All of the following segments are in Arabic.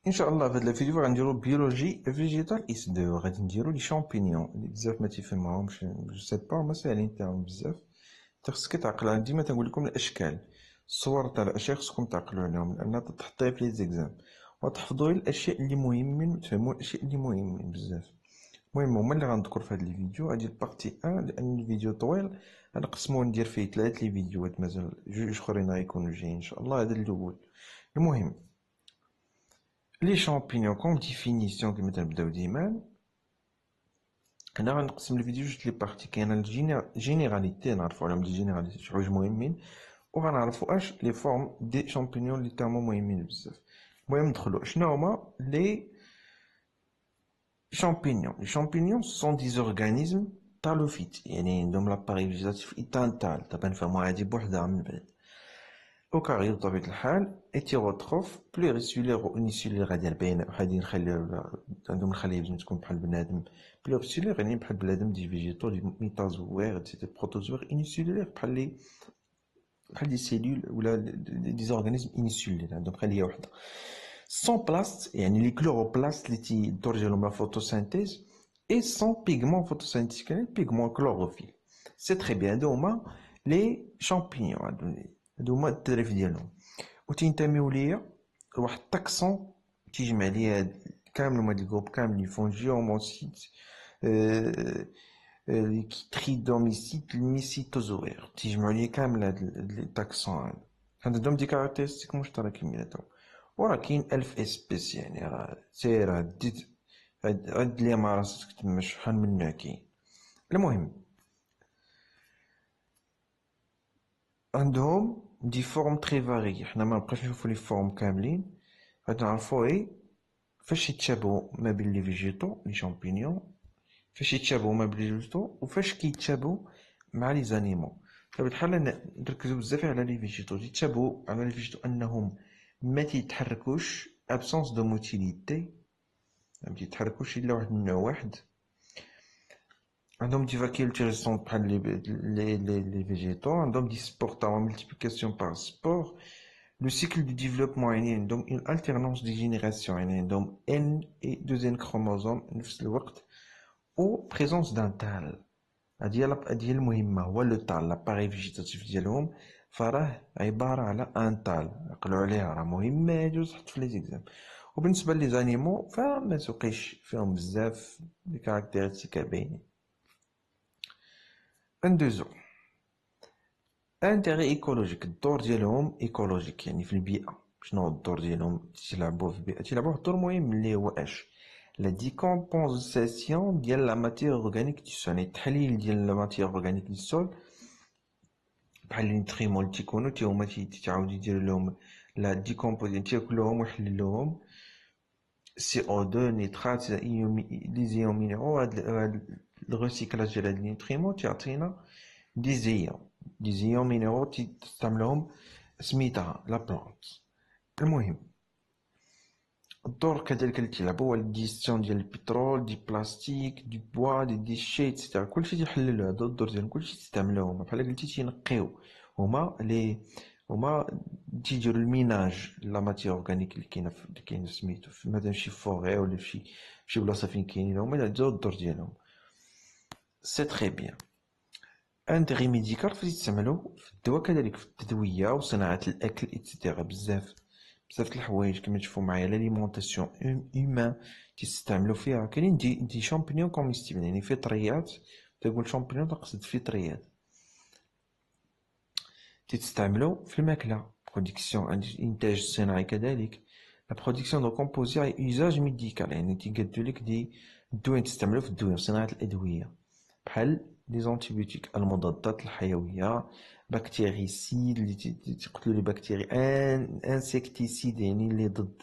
ان شاء الله في هذا الفيديو غنديرو بيولوجي فيجيتال اس 2 غادي نديرو لي شامبينيون اللي بزاف ما تيفهموهمش جو سي با هما ساهلين تاعهم بزاف. خصك تعقل. انا ديما تنقول لكم الاشكال الصور تاع الاشياء خصكم تعقلوا عليهم لان تحطيها في لي زيكزام وتحفظوا الاشياء اللي مهمين وتفهموا الاشياء اللي مهمين بزاف. المهم هما اللي غنذكر في هذا الفيديو هادي البارتي 1 لان الفيديو طويل غنقسمو ندير فيه 3 لي فيديوهات مازال جوج اخرين غيكونوا جايين ان شاء الله. هذا الاول. المهم لي شامبينيون كوم ديفينيسيون كيما تنبداو ديما. هنا غنقسم الفيديو جوج لي بارتي. كاينه الجينيراليتي نعرفو عليهم لي جينيراليتي شي حوايج مهمين وغنعرفو اش لي فورم دي شامبينيون اللي تاهما مهمين بزاف. المهم ندخلو شنو هما لي champignons. Les champignons sont des organismes talophytes يعني عندهم لاباري فيجيتاتيف ايتانتال دابا نفهموها هادي بوحدها من بعد. أوكاريوت بطبيعة الحال هيتيروتروف بلوريسيلير وأونيسيلير غادي باينة وحدين نخليو عندهم الخلية لازم تكون بحال بنادم. بلوريسيلير يعني بحال بنادم دي فيجيتو دي ميتازوير دي بروتوزوير. أونيسيلير بحال دي سيلول ولا دي زورغانيزم أونيسيلير عندهم خلية وحدة. سون بلاست يعني لي كلوروبلاست اللي تيدور ديالهم لا فوتوسينتيز اي سون بيغمون فوتوسينتيك يعني بيغمون كلوروفيل. سي تري بيان. هادو هما لي شامبينيون هادو هما التعريف ديالهم وتينتميو ليا لواحد التاكسون تيجمع ليا كامل هما دي جروب كاملين فونجيوموسيت تريدوميسيت الميسيتوزوير تيجمعوا ليا كامل هاد التاكسون هذا عندهم دي كاركتيرستيك مشتركين بيناتهم. وراه كاين 1000 اسبيس يعني راه سير عد لي مع راسك تما شحال من نوع كاين. المهم عندهم دي فورم تري فاري. حنا ما نبقاش نشوفو لي فورم كاملين غادي نعرفو غير فاش يتشابهوا ما بين لي فيجيتو لي شامبينيون فاش يتشابهوا ما بين لي فيجيتو وفاش كيتشابهوا مع لي زانيمو. بحال نركزو بزاف على لي فيجيتو يتشابهوا على لي فيجيتو انهم ما تيتحركوش ابسونس دو موتيليتي ما تيتحركوش الا واحد من نوع واحد. عندهم دي فاكولتي بحال لي فيجيتو. عندهم دي سبور تاع ملتيبليكاسيون بار سبور. لو سيكل دو ديفلوبمون يعني عندهم اون التيرنونس دي جينيراسيون يعني عندهم ان اي دوز ان كروموزوم نفس الوقت و بريزونس دان تال. هادي المهمة هو لو تال لاباري فيجيتاتيف ديالهم فراه عبارة على ان تال. عقلوا عليها راه مهمة هادي تحط في لي زيكزام. وبالنسبة لي زانيمو فما سوقيش فيهم بزاف دي كاركتيرستيك باينين. ندوزو انتيغي ايكولوجيك. الدور ديالهم ايكولوجيك يعني في البيئة. شنو هو الدور ديالهم تيلعبوا في البيئة؟ تيلعبوا واحد الدور مهم اللي هو اش لا ديكومبوزيسيون ديال لا ماتير اورغانيك دو سول يعني التحليل ديال لا ماتير اورغانيك دو سول بحال لي نوتريمون اللي تيكونوا تي هما تيعاودوا يديروا لهم لا ديكومبوزيسيون تياكلوهم ويحلل لهم سي او 2 نيترات لي زيون مينيرو. هاد الريسيكلاج ديال هاد لي نوتريمون تيعطينا دي زيون مينيرو تستعملهم سميتها لا بلانت. المهم الدور كذلك اللي تيلعبو هو الديستيون ديال البترول دي بلاستيك دي بوا دي ديشي اكسيتيرا. كلشي تيحللو هذا الدور ديالهم كلشي تستعملوه هما بحال قلتي تينقيو. هما تيديرو الميناج لا ماتير اورغانيك اللي كاينه سميتو مثلا شي فوغي ولا فشي بلاصه فين كاينين هما يديرو الدور ديالهم. سي تري بيان. انتيغي ميديكال تيستعملو في الدواء كذلك في التدويه وصناعه الاكل اكسيتيرا. بزاف د الحوايج كما تشوفوا معايا لاليمونطاسيون هيومان تيستعملوا فيها. كاينين دي شامبينيون كوميستيبل يعني فطريات. تقول شامبينيون تقصد فطريات تستعملوا في الماكله برودكسيون الانتاج الصناعي كذلك. لا برودكسيون دو كومبوزي اي يوزاج ميديكال يعني تيقادوا لك دي الدواء تستعملوا في الدواء صناعه الادويه بحال لي زونتيبيوتيك المضادات الحيويه بكتيريسيد اللي تقتلوا لي بكتيري انسيكتيسيد يعني اللي ضد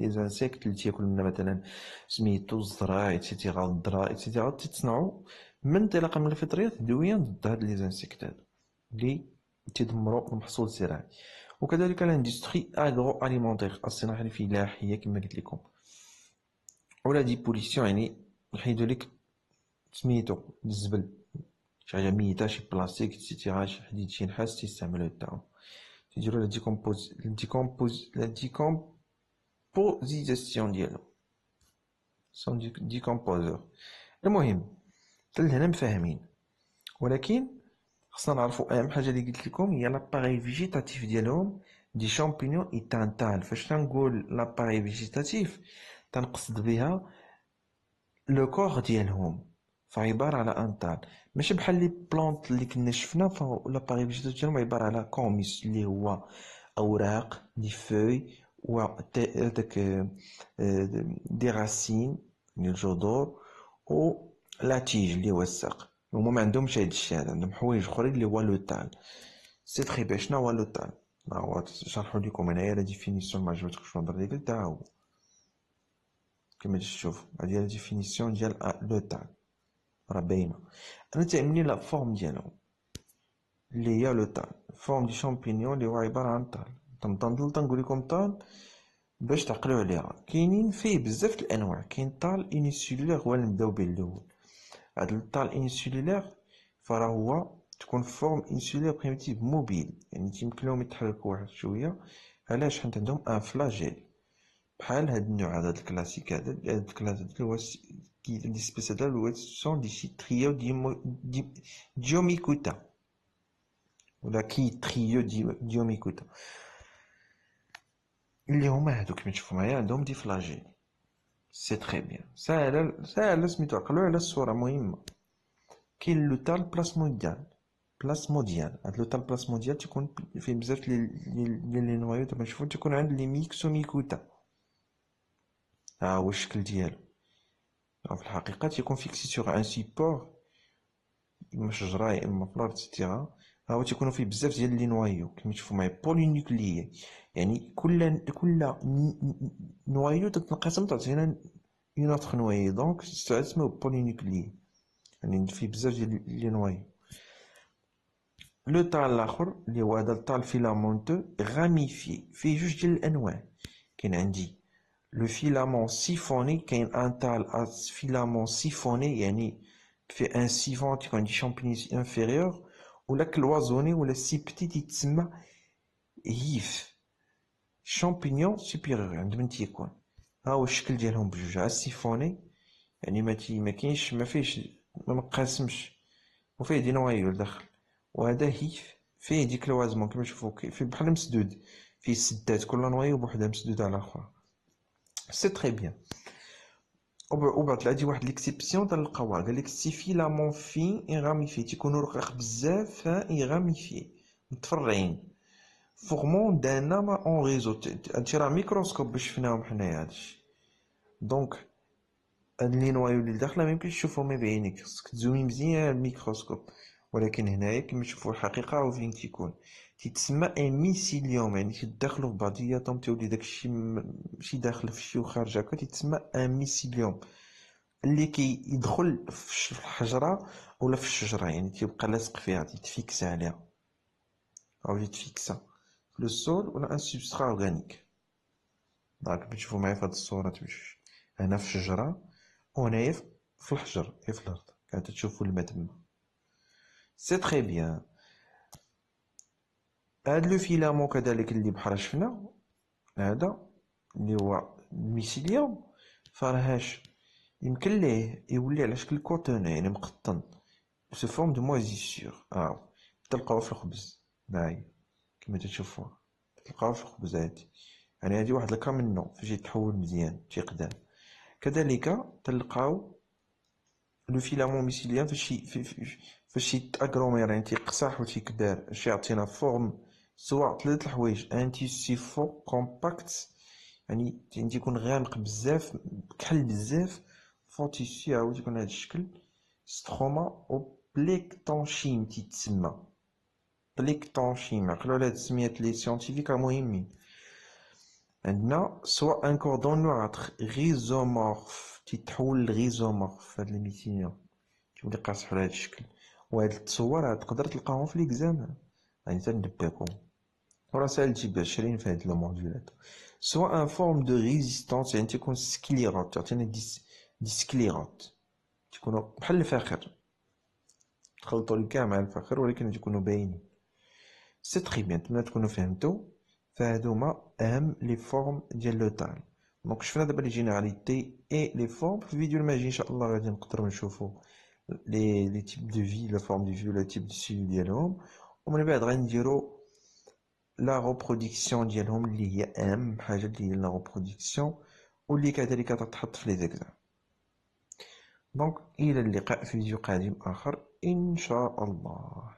لي زانسيكت اللي تياكل منا مثلا سميتو الزرع ايتترا الذرة ايتترا تتصنعوا من انطلاقا من الفطريات ادويه ضد هاد لي زانسيكت هادو اللي تدمروا المحصول الزراعي. وكذلك الاندستري اغرو اليمونتير الصناعه الفلاحيه كما قلت لكم ولا دي بوليسيون يعني يحيدوا لك سميتو الزبل شي حاجه ميته شي بلاستيك اكسيتيرا شي حديد شي نحاس تيستعملوه تاعهم تيديروا لا ديكومبوز ديكومبوزيسيون ديالهم سون ديكومبوزور. المهم حتى لهنا مفاهمين، ولكن خصنا نعرفوا اهم حاجه اللي قلت لكم هي لاباري فيجيتاتيف ديالهم دي شامبينيون اي تانتال. فاش تنقول لاباري فيجيتاتيف تنقصد بها لو كور ديالهم، فعباره على انتال، ماشي بحال لي بلانت اللي كنا شفنا. لاباري فيجيتاتيف ديالهم عباره على كوميس اللي هو اوراق دي فوي و داك دي راسين ديال الجذور و لا تيج اللي هو الساق. هما ما عندهمش هاد الشيء هذا، عندهم حوايج اخرين اللي هو لو تال. سي تري بيان. شنو هو لو تال؟ هو شرحوا لكم هنايا لا ديفينيسيون، ما عجبتكش النظر اللي قلتها هو كما تشوف. هادي لا ديفينيسيون ديال لو تال راه باينه. انا تعملني لا فورم ديالهم اللي هي لو تال، فورم دي شامبينيون اللي هو عباره عن تال. تنقول لكم تال باش تعقلوا عليها. كاينين فيه بزاف الانواع. كاين طال انيسيلولير هو اللي نبداو به الاول. هاد الطال انيسيلولير فراه هو تكون فورم انسولير بريميتيف موبيل، يعني تيمكن لهم يتحركوا واحد شويه. علاش؟ حيت عندهم ان فلاجيل بحال هاد النوع هذا الكلاسيك هذا. هاد الكلاس هذا اللي هو دي سبيس هذا اللي هو سون دي تريو ديوميكوتا ولا كي تريو ديوميكوتا اللي هما هادو كما تشوفوا معايا عندهم دي فلاجيل. سي تري بيان. ساهل سميتو عقلوا على الصوره مهمه. كاين لو تال بلاسموديال. هاد لو تال بلاسموديال تيكون فيه بزاف ديال لي نوايو دابا نشوفو تيكون عند لي ميكسوميكوتا. ها هو الشكل ديالو. في الحقيقه تيكون فيكسي سوغ ان سيبور، اما شجره يا اما فلور اكسيتيرا. ها هو تيكونوا فيه بزاف ديال لي نوايو كما تشوفوا معايا بولينيوكليي، يعني كل نوايو تتنقسم تعطينا اون اوتر نوايو، دونك تسمى بولينيوكليي، يعني فيه بزاف ديال لي نوايو. لو تال الاخر اللي هو هذا التال فيلامونتو غاميفي فيه جوج ديال الانواع. كاين عندي لو فيلامون سيفوني، كاين ان تال فيلامون سيفوني يعني في ان سيفون تيكون عندي شامبينيون انفيريور، ولا كلوازوني ولا سي بتي تيتسمى هيف شامبينيون سوبيريور. عند من تيكون ها هو الشكل ديالهم بجوج. ها السيفوني يعني ما كاينش ما فيهش ما مقاسمش وفيه دي نوايو لداخل، وهذا هيف فيه دي كلوازمون كما تشوفوا فيه بحال مسدود، فيه سدات كل نوايو بوحدها مسدودة على الاخرى. سي تري بيان. وبعد غادي واحد ليكسيبسيون تلقاوها قال لك سي فيلامون فين ايغاميفي تيكونوا رقيق بزاف ايغاميفي متفرعين فورمون دان نما اون ريزو. هادشي راه ميكروسكوب باش شفناهم حنايا هادشي. دونك هاد لي نوايو اللي داخله ميمكنش تشوفهم بعينيك، خصك تزومي مزيان الميكروسكوب. ولكن هنايا كما تشوفوا الحقيقه هو فين تيكون تيتسمى ان ميسيليوم، يعني تيدخلوا في بعضياتهم تولي داكشي ماشي داخل في شي وخارج هكا، تيتسمى ان ميسيليوم اللي كيدخل في الحجره ولا في الشجره، يعني تيبقى لاصق فيها تيتفيكس عليها او يتفيكسا في لو سول ولا ان سبسترا اورغانيك. دونك تشوفوا معايا في هاد الصوره تمشي هنا في الشجره وهنايا في الحجر في الارض كانت تشوفوا الماء تما. سي تري بيان. هاد لو فيلامون كذلك اللي بحال شفنا هذا اللي هو الميسيليوم فراهاش يمكن ليه يولي على شكل كوتون يعني مقطن سو فورم دو مويزيسيور. تلقاوه في الخبز هاهي كما تشوفوا تلقاوه في الخبز هادي، يعني هادي واحد الكا منو فاش يتحول مزيان تيقدام. كذلك تلقاو لو فيلامون ميسيليان فاش يتاغرومير يعني تيقصح و تيكبر باش يعطينا فورم سواء ثلاث الحوايج ان تيسي فو كومباكت يعني تيكون غامق بزاف كحل بزاف فو تيسي عاود يكون هاد الشكل ستروما و بليكتونشيم تيتسمى بليكتونشيم. عقلوا على هاد السميات لي سيونتيفيك راه مهمين. عندنا سواء ان كوردون نواتر ريزومورف تيتحول لغيزومورف هاد الميسيليون تولي قاصح على هاد الشكل. وهاد التصور تقدر تلقاهم في ليكزامان يعني تنبهكم وراه ساهل تجيب 20 في هاد لو موديولات. سواء ان فورم دو ريزيستانس يعني تيكون سكليروت تعطينا دي سكليروت تيكونوا بحال الفاخر تخلطوا لي كاع مع الفاخر ولكن تيكونوا باينين. سي تري بيان. نتمنى تكونوا فهمتوا. فهادوما اهم لي فورم ديال لو تال. دونك شفنا دابا لي جينيراليتي اي لي فورم. في الفيديو الماجي ان شاء الله غادي نقدروا نشوفوا لي تيب دو في، لا فورم دو في ولا تيب دو سيل ديالهم، ومن بعد غنديروا لا ريبرودكسيون ديالهم اللي هي اهم حاجه اللي هي لا ريبرودكسيون، واللي كذلك تتحط في لي زيكزام. دونك الى اللقاء في فيديو قادم اخر ان شاء الله.